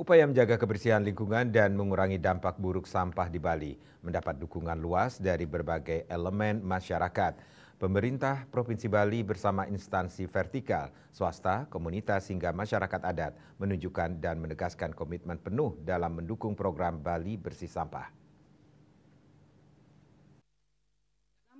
Upaya menjaga kebersihan lingkungan dan mengurangi dampak buruk sampah di Bali mendapat dukungan luas dari berbagai elemen masyarakat. Pemerintah Provinsi Bali bersama instansi vertikal, swasta, komunitas hingga masyarakat adat menunjukkan dan menegaskan komitmen penuh dalam mendukung program Bali Bersih Sampah.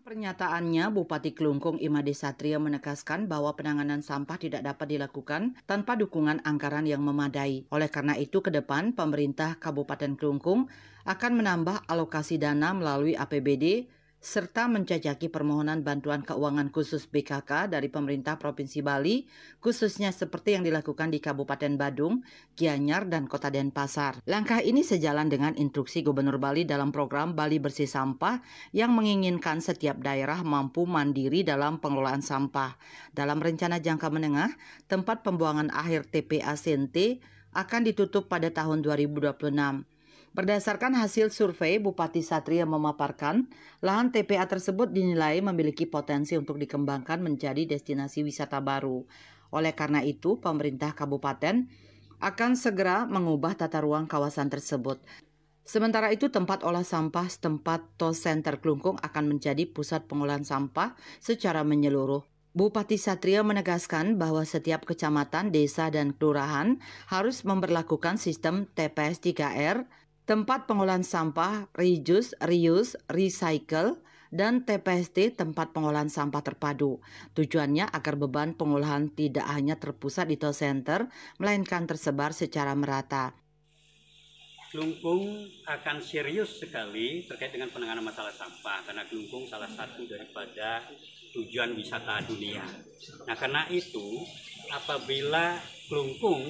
Pernyataannya, Bupati Klungkung Imade Satria menegaskan bahwa penanganan sampah tidak dapat dilakukan tanpa dukungan anggaran yang memadai. Oleh karena itu, ke depan pemerintah Kabupaten Klungkung akan menambah alokasi dana melalui APBD serta menjajaki permohonan bantuan keuangan khusus BKK dari pemerintah Provinsi Bali, khususnya seperti yang dilakukan di Kabupaten Badung, Gianyar, dan Kota Denpasar. Langkah ini sejalan dengan instruksi Gubernur Bali dalam program Bali Bersih Sampah yang menginginkan setiap daerah mampu mandiri dalam pengelolaan sampah. Dalam rencana jangka menengah, tempat pembuangan akhir TPA Sente akan ditutup pada tahun 2026. Berdasarkan hasil survei, Bupati Satria memaparkan, lahan TPA tersebut dinilai memiliki potensi untuk dikembangkan menjadi destinasi wisata baru. Oleh karena itu, pemerintah kabupaten akan segera mengubah tata ruang kawasan tersebut. Sementara itu, tempat olah sampah setempat Toll Center Klungkung akan menjadi pusat pengolahan sampah secara menyeluruh. Bupati Satria menegaskan bahwa setiap kecamatan, desa, dan kelurahan harus memberlakukan sistem TPS 3R, tempat pengolahan sampah, reuse, recycle, dan TPST, tempat pengolahan sampah terpadu. Tujuannya agar beban pengolahan tidak hanya terpusat di Toll Center, melainkan tersebar secara merata. Klungkung akan serius sekali terkait dengan penanganan masalah sampah karena Klungkung salah satu daripada tujuan wisata dunia. Nah, karena itu apabila Klungkung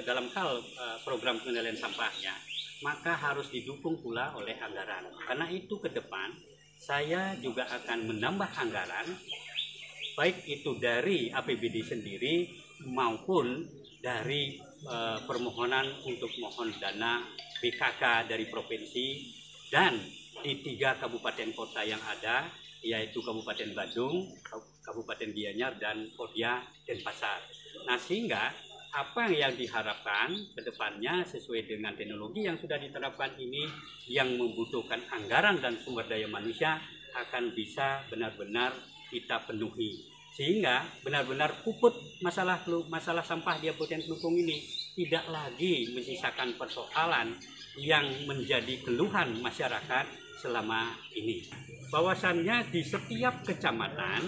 dalam hal program pengendalian sampahnya, maka harus didukung pula oleh anggaran. Karena itu ke depan saya juga akan menambah anggaran baik itu dari APBD sendiri maupun dari permohonan untuk mohon dana BKK dari provinsi dan di 3 kabupaten kota yang ada, yaitu Kabupaten Badung, Kabupaten Gianyar, dan Kota Denpasar. Nah, sehingga apa yang diharapkan ke depannya sesuai dengan teknologi yang sudah diterapkan ini yang membutuhkan anggaran dan sumber daya manusia akan bisa benar-benar kita penuhi. Sehingga benar-benar puput masalah sampah di Kabupaten Klungkung ini tidak lagi menyisakan persoalan yang menjadi keluhan masyarakat selama ini. Bahwasannya di setiap kecamatan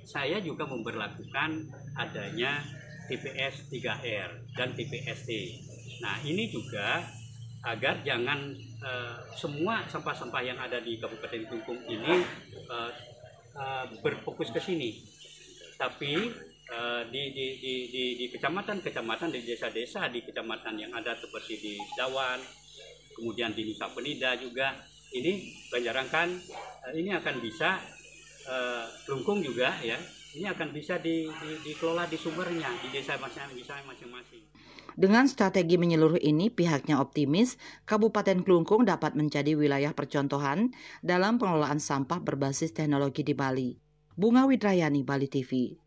saya juga memberlakukan adanya TPS 3R dan TPST. Nah, ini juga agar jangan semua sampah-sampah yang ada di Kabupaten Klungkung ini berfokus ke sini, tapi di kecamatan-kecamatan, di desa-desa, di kecamatan yang ada seperti di Dawan, kemudian di Nusa Penida juga, ini Banjarangkan, ini akan bisa Klungkung juga ya, ini akan bisa dikelola di sumbernya di desa masing-masing. Dengan strategi menyeluruh ini, pihaknya optimis Kabupaten Klungkung dapat menjadi wilayah percontohan dalam pengelolaan sampah berbasis teknologi di Bali. Bunga Widrayani, Bali TV.